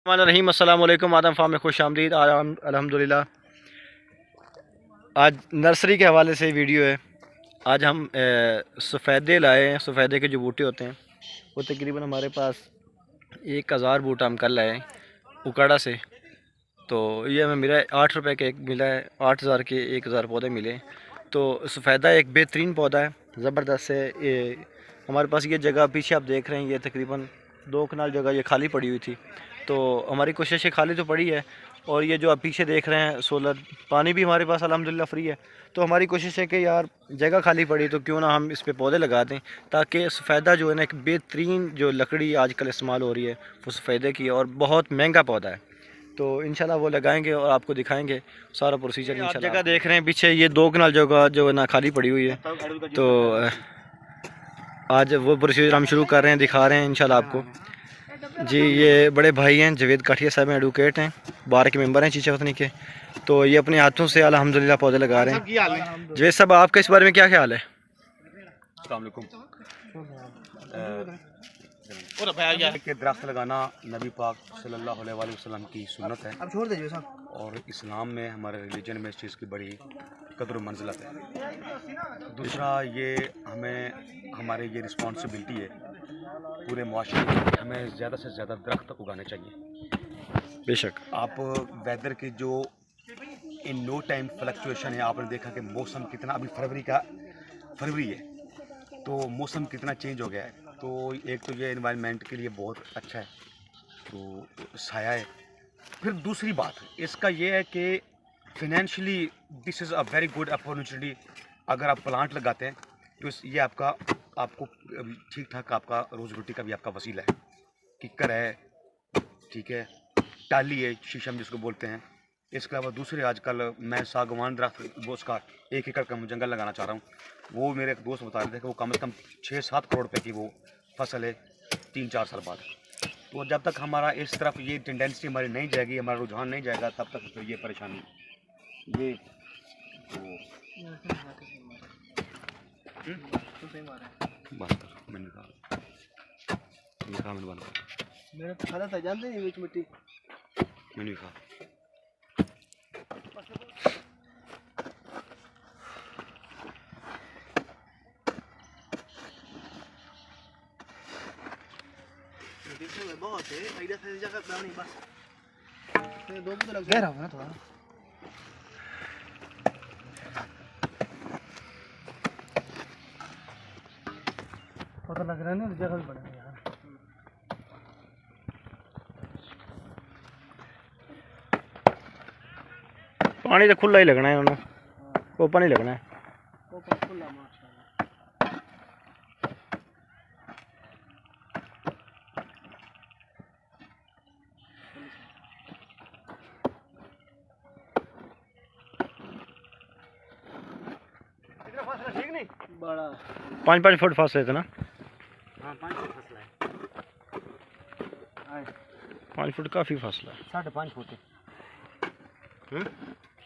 रहीम अस्सलाम वालेकुम आदम फार्म में खुश आमदीद। आज अल्हम्दुलिल्लाह आज नर्सरी के हवाले से वीडियो है। आज हम सफ़ेदे लाए हैं। सफ़ेदे के जो बूटे होते हैं वो तकरीबन हमारे पास 1000 बूटा हम कल लाए हैं उकाड़ा से। तो ये हमें मिला है 8 रुपये का एक मिला है। 8000 के 1000 पौधे मिले। तो सफ़ेदा एक बेहतरीन पौधा है, ज़बरदस्त है। ये हमारे पास ये जगह पीछे आप देख रहे हैं, ये तकरीबन 2 कनाल जगह ये खाली पड़ी हुई थी। तो हमारी कोशिश है, खाली तो पड़ी है, और ये जो आप पीछे देख रहे हैं सोलर पानी भी हमारे पास अल्हम्दुलिल्लाह फ्री है। तो हमारी कोशिश है कि यार जगह खाली पड़ी तो क्यों ना हम इस पे पौधे लगा दें, ताकि सफ़ेदा जो है ना एक बेहतरीन जो लकड़ी आजकल इस्तेमाल हो रही है वो सफ़ेदे की है, और बहुत महंगा पौधा है। तो इंशाल्लाह वो लगाएंगे और आपको दिखाएंगे सारा प्रोसीजर। इंशाल्लाह जगह देख रहे हैं पीछे, ये 2 कनाल जगह जो है ना खाली पड़ी हुई है। तो आज वो प्रोसीजर हम शुरू कर रहे हैं, दिखा रहे हैं इंशाल्लाह आपको। जी ये बड़े भाई हैं, जवेद काठिया साहब हैं, एडवोकेट हैं, बार के मेंबर हैं चीचा वतनी के। तो ये अपने हाथों से अल्हम्दुलिल्लाह पौधे लगा रहे हैं। जवेद साहब आपका इस बारे में क्या ख्याल है? के दरख्त लगाना नबी पाक सल्लल्लाहु अलैहि वसल्लम की सुन्नत है। अब छोड़ दीजिए साहब। और इस्लाम में हमारे रिलीजन में इस चीज़ की बड़ी कदर व मंजिलत है। दूसरा ये हमें हमारी ये रिस्पॉन्सिबिलिटी है, पूरे मुआशरे में हमें ज़्यादा से ज़्यादा दरख्त उगाने चाहिए। बेशक आप वेदर की जो इन नो टाइम फ्लक्चुएशन है, आपने देखा कि मौसम कितना, अभी फरवरी है तो मौसम कितना चेंज हो गया है। तो एक तो ये एनवायरनमेंट के लिए बहुत अच्छा है, तो साया है। फिर दूसरी बात इसका ये है कि financially this is a very good opportunity. अगर आप प्लांट लगाते हैं तो ये आपको ठीक ठाक आपका रोज़ रोटी का भी आपका वसीला है। किक्कर है, ठीक है, टाली है, शीशम जिसको बोलते हैं। इसके अलावा दूसरे आजकल मैं सागवान दरख्त वो उसका 1 एकड़ का जंगल लगाना चाह रहा हूँ। वो मेरे एक दोस्त बता रहे थे कि वो कम से कम 6-7 करोड़ रुपए की वो फसल है 3-4 साल बाद। तो जब तक हमारा इस तरफ ये टेंडेंसी हमारी नहीं जाएगी, हमारा रुझान नहीं जाएगा, तब तक तो ये परेशानी ये मैंने मेरा तो खाना था, जानते नहीं मिर्च मिट्टी। कहा बहुत है, आइडिया से जगह नहीं बस। दो भी तो लग गहरा होगा ना थोड़ा। पता लग रहा है ना, जगह भी बड़ा है यार। पानी तो खुला ही लगना है उन्हें, ओपन ही लगना है। ओपन खुला माशाल्लाह। कितना फासला ठीक नहीं बड़ा 5-5 फुट फासले थे ना। हाँ 5 फुट फासला है। 5 फुट काफ़ी फासला है। 5.5 फुट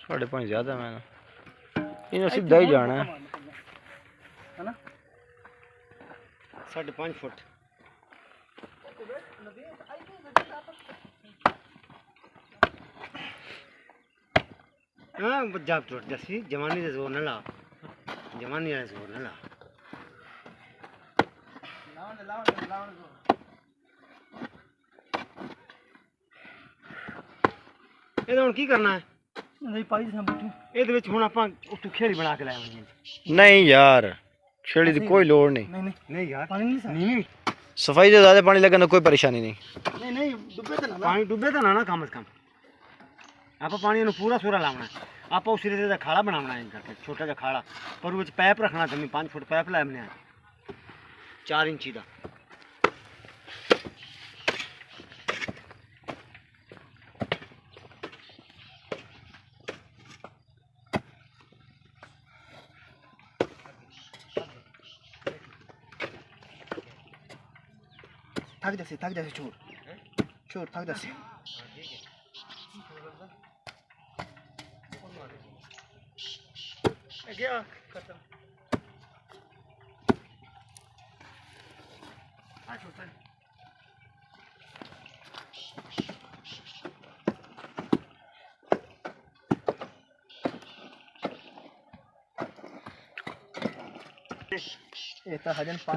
5.5 ज़्यादा मैंने इन्हें सीधा ही जाना है ना। 5.5 फुट। हाँ जब टूट जैसी जवानी से जोर न ला, जवानी से जोर न ला। ਇਹਦਾ ਹੁਣ ਕੀ ਕਰਨਾ ਹੈ? ਨਹੀਂ ਪਾਈ ਸਾਂ ਬੁੱਟੂ ਇਹਦੇ ਵਿੱਚ ਹੁਣ ਆਪਾਂ ਉੱਤੋਂ ਖੇੜੀ ਬਣਾ ਕੇ ਲਾਵਾਂਗੇ। नहीं यार, छेड़ी की कोई लोड़ नहीं। नहीं नहीं नहीं यार पानी नहीं नहीं सफाई से ज़्यादा पानी लगना कोई परेशानी नहीं। नहीं नहीं डुबे तो ना पानी डुबे तो ना कम से कम आप पानी पूरा सूरा लाना है। आप उस सिरे से खाड़ा बनाना है करके छोटा सा खाड़ा, पर वो पैप रखना चाहिए। 5 फुट पैप लाया मैंने 4 इंची का। थक जैसे छोड़ थक जैसे क्या खत्म।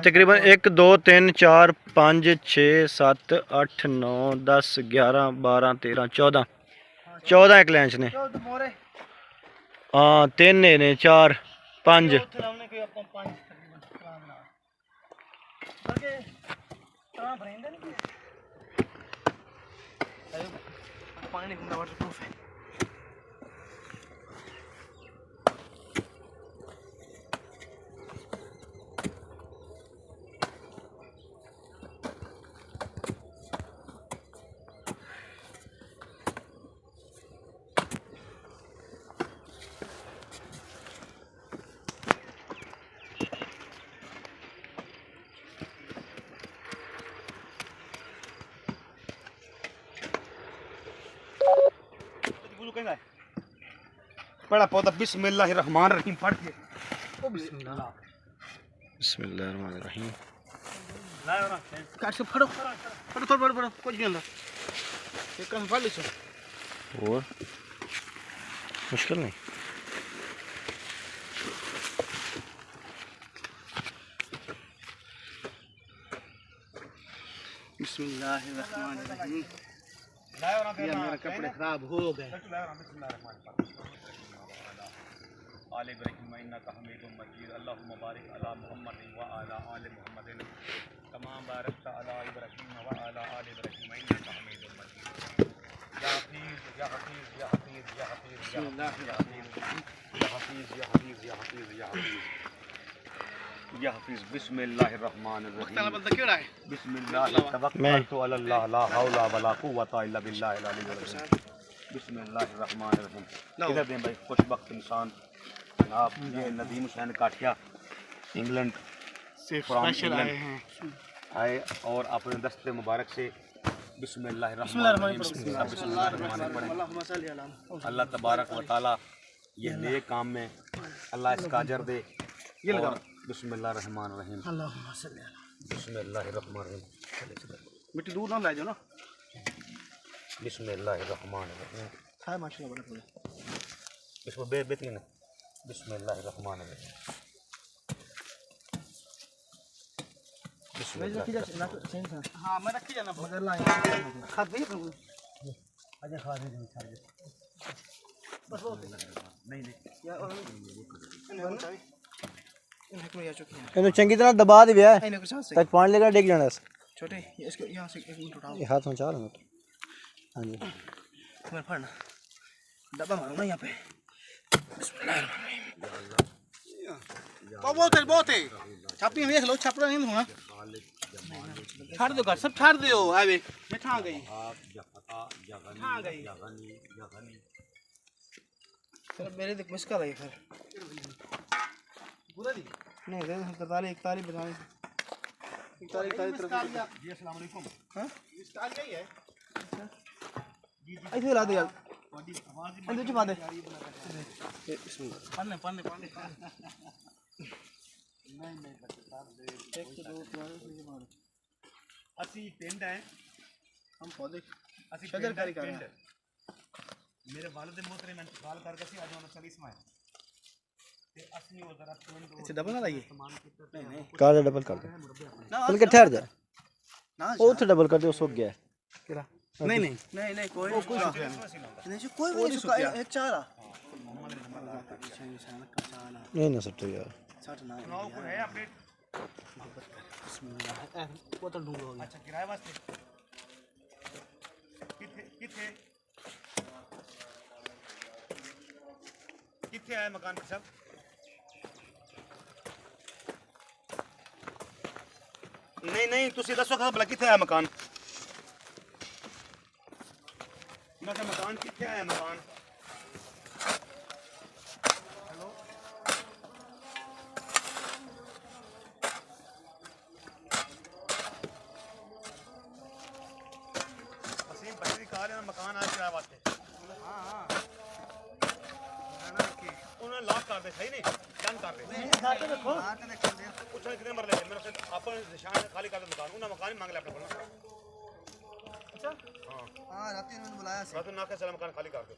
तकरीबन 1 2 3 4 5 6 7 8 9 10 11 12 13 14 14 एक लैंच ने हाँ 3 ने 4 5 बड़ा पौधा बिस्मिल्लाहिर्रहमानिर्रहीम पढ़ के ओ बिस्मिल्लाहिर्रहमानिर्रहीम काट से फड़ो फड़ो थोड़ा बड़ो बड़ो कुछ नहीं अंदर एक काम फड़ लो और मुश्किल नहीं बिस्मिल्लाहिर्रहमानिर्रहीम ये मेरे कपड़े खराब हो गए आले इब्राहीम इन्नका हमीदुम मजीद अल्लाहुम्मा बारिक अला मुहम्मद व अला आलि मुहम्मद कमा बारकता अला इब्राहीम व अला आलि इब्राहीम इन्नका हमीदुम मजीद या हफीज या हफीज या हफीज या हफीज या हफीज या हफीज या हफीज या हफीज या हफीज बिस्मिल्लाहिर्रहमानिर्रहीम बंदा केड़ा है बिस्मिल्लाह तवक्कलतु अल्लाह ला हौला वला कुव्वता इल्ला बिल्लाहिल अलील अज़ीम बिस्मिल्लाहिर्रहमानिर्रहीम इधर दें भाई खुशबख्त इंसान जनाब ये नदीम हुसैन काठिया इंग्लैंड से फ्रॉम स्पेशल आए हैं आए और अपने दस्ते मुबारक से बिस्मिल्लाहिर्रहमानिर्रहीम बिस्मिल्लाहिर्रहमानिर्रहीम अल्लाह तबारक व तआला ये नेक काम में अल्लाह इसका अजर दे ये लगा बिस्मिल्लाहिर्रहमानिर्रहीम अल्लाहुम्मा सल्ली अला बिस्मिल्लाहिर्रहमानिर्रहीम मिट्टी दूर ना ले जाओ ना बिस्मिल्लाहिर्रहमानिर्रहीम खाए माशाल्लाह बड़ा फूल इसको बेतीन बिस्मिल्लाहिर्रहमानिर्रहीम हां मैं रखी जाना मगर ला खा दे अच्छा खा दे बस नहीं इन्हें चंगी तरह दबा दिया है तक पानी लेकर डिग जाना छोटे इसको यहाँ से 1 मिनट उठाओ ये हाथ में चाह रहा हूँ हाँ जी तुम्हें फड़ना डब्बा मारो ना यहाँ पे बहुत है छापी में देख लो छापड़ा नहीं होना छाड़ दो घर सब छाड़ दो आवे मैं ठा गई चलो मेरे देख मुश्किल है फिर पूरा नहीं दे 41 बताने 41 तरफ जी अस्सलाम वालेकुम हां स्टाइल यही है अच्छा ऐसे ला दे यार अंदर छुपा दे पन्ने नहीं एक दो तीन असली पिंड है हम पौधे असली शजर कारी कर रहे हैं मेरे वालिद मोहतरम इंतकाल कर गए आज उन्होंने 40 में ते असली वो जरा अच्छा डबल ना लाइए नहीं कर दे डबल कर दे बल्कि ठहर जा ना वो तो डबल कर दे वो सूख गया है केरा नहीं कोई नहीं कोई भी नहीं सूखा एक चारा नहीं ना सट्टो यार सट ना है अपडेट बिस्मिल्लाह बोतल ढूंढो हो गया अच्छा किराए वास्ते किथे आया मकान के सब नहीं तुसी दसो खा भला किथे आया मकान मैं कहा मकान किथे आया मकान मकान आया किराए वास्ते हाँ उन्होंने लॉक कर दे सही नहीं डन कर दे पूछो कितने मरले मेरे से अपन निशान खाली कर दे मकान उन्होंने मकान ही मांग लिया अपने को अच्छा हाँ रात इन्होंने बुलाया रात ना के मकान खाली कर दो